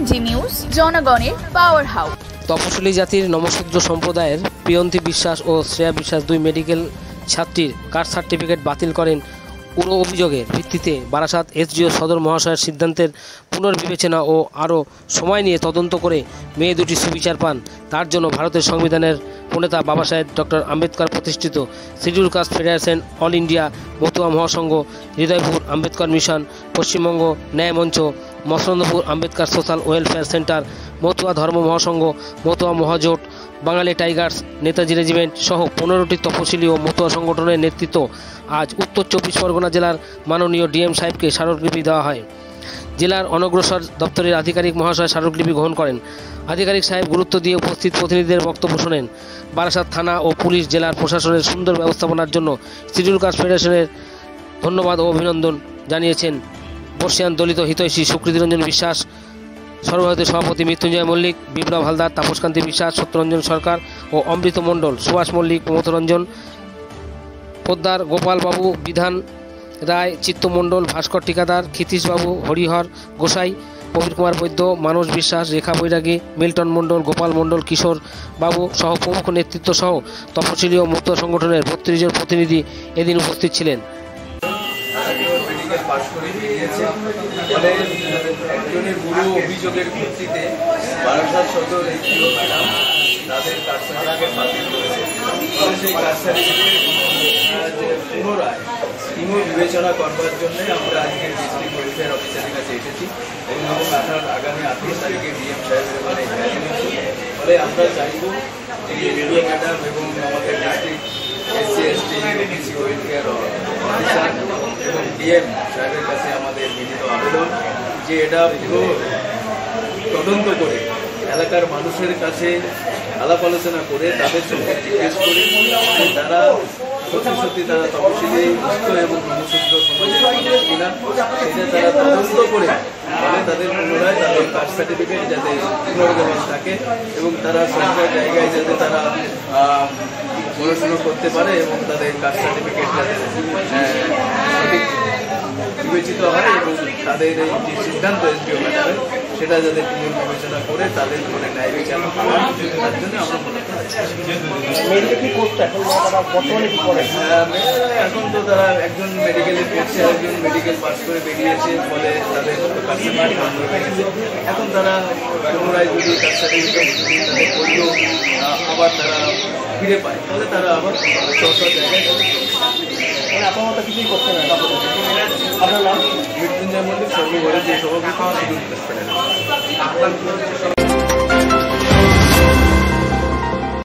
জি news, জনগণের power house. তপশিলি জাতির নমশূদ্র সম্প্রদায়ের প্রিয়ন্তী বিশ্বাস ও শ্রেয়া বিশ্বাস দুই মেডিকেল ছাত্রীর কাস্ট সার্টিফিকেট বাতিল করেন পুরো অভিযোগের ভিত্তিতে বারাসাত এসডিও সদর মহাশয়ের সিদ্ধান্তের পুনর্বিবেচনা ও আরও সময় নিয়ে তদন্ত করে মেয়ে দুটি সুবিচার পান। তার জন্য ভারতের সংবিধানের প্রণেতা বাবা সাহেব ডক্টর আম্বেদকর প্রতিষ্ঠিত scheduled caste federation, all India Matua Mahasangha, Hridaypur Ambedkar mission, Paschimbanga Nyay Mancha, Masalandapur Ambedkar social welfare centre, Matua Dharma Mahasangha, Matua Mahajot, Bangali tigers, Netaji regiment সহ 15টি তপশিলি ও মতুয়া সংগঠনের নেতৃত্ব আজ উত্তর 24 পরগনা জেলার মাননীয় ডিএম সাহেবকে স্মারকলিপি দেওয়া হয়। জেলার অনগ্রসর দপ্তরের আধিকারিক মহাশয় স্মারকলিপি গ্রহণ করেন। আধিকারিক সাহেব গুরুত্ব দিয়ে উপস্থিত প্রতিনিধিদের বক্তব্য শোনেন। বারাসাত থানা ও পুলিশ জেলার প্রশাসনের সুন্দর ব্যবস্থাপনার জন্য শিডিউল কাস্ট ফেডারেশনের ধন্যবাদ ও অভিনন্দন জানিয়েছেন বর্ষিয়ান দলিত হিতৈষী সুকৃতি রঞ্জন বিশ্বাস, সর্বভারতীয় সভাপতি মৃত্যুঞ্জয় মল্লিক, বিপ্লব হালদার, তাপসকান্তি বিশ্বাস, সত্যরঞ্জন সরকার ও অমৃত মণ্ডল, সুভাষ মল্লিক, প্রমথরঞ্জন পোদ্দার, গোপাল বাবু, বিধান রায়, চিত্তমণ্ডল, ভাস্কর ঠিকাদার, ক্ষিতীশবাবু, হরিহর গোসাই, প্রবীর কুমার বৈদ্য, মানস বিশ্বাস, রেখা বৈরাগী, মিল্টন মণ্ডল, গোপাল মণ্ডল, কিশোর বাবু সহ প্রমুখ নেতৃত্ব সহ তপশিলি ও মতুয়া সংগঠনের 32 জন প্রতিনিধি এদিন উপস্থিত ছিলেন। পাশ করে দিয়েছে ফলে একজনের পুরো অভিযোগের ভিত্তিতে বারাসাত সদর এসডিও ম্যাডাম তাদের কাস্ট সার্টিফিকেট বাতিল করেছে। সেই কাস্ট সার্টিফিকেট পুনরায় পুনর্বিবেচনা করবার জন্য আমরা আজকে ডিস্ট্রিক্ট ওয়েলফেয়ার অফিসারের কাছে এসেছি এবং আগামী 28 তারিখে ডিএম সাহেবের ওখানে হিয়ারিং আছে। ফলে আমরা চাইব যে এসডিও ম্যাডাম এবং আমাদের district SC ST OBC welfare officer এবং ডিএম সাহেবের কাছে আমাদের বিনীত আবেদন যে এটা পুরো তদন্ত করে এলাকার মানুষের কাছে আলাপ আলোচনা করে তাদের সঙ্গে জিজ্ঞেস করে তারা সত্যি তারা তপশিলি মুক্ত এবং নমশূদ্র সমাজের কিনা সেটা তারা তদন্ত করে ফলে তাদের পুনরায় তাদের কাস্ট সার্টিফিকেট যাতে পুনর্গমন থাকে এবং তারা সরকার জায়গায় যাতে তারা পড়াশুনো করতে পারে এবং তাদের কাস্ট সার্টিফিকেট যাতে সঠিক বিবেচিত হয় এবং তাদের এই যে সিদ্ধান্ত এসডিও ম্যাডামের সেটা যাতে পুনর্বিবেচনা করে তাদের উপরে ন্যায় বিচার পাওয়ার তার জন্য আমরা মনে করি। এখন তো তারা একজন মেডিকেলে পড়ছে, একজন মেডিকেল পাস করে বেরিয়েছে, ফলে তাদের কাস্ট সার্টিফিকেট বন্ধ হয়ে গেছে। এখন তারা পুনরায় যদি কাস্ট সার্টিফিকেট তাদের করলেও আবার তারা ফিরে পায় তাহলে তারা আবার সরকার জায়গায় আপনার কিছুই করতে না। আপনার নাম? মৃত্যুঞ্জয় মল্লিক, সর্বভারতীয় সভাপতি।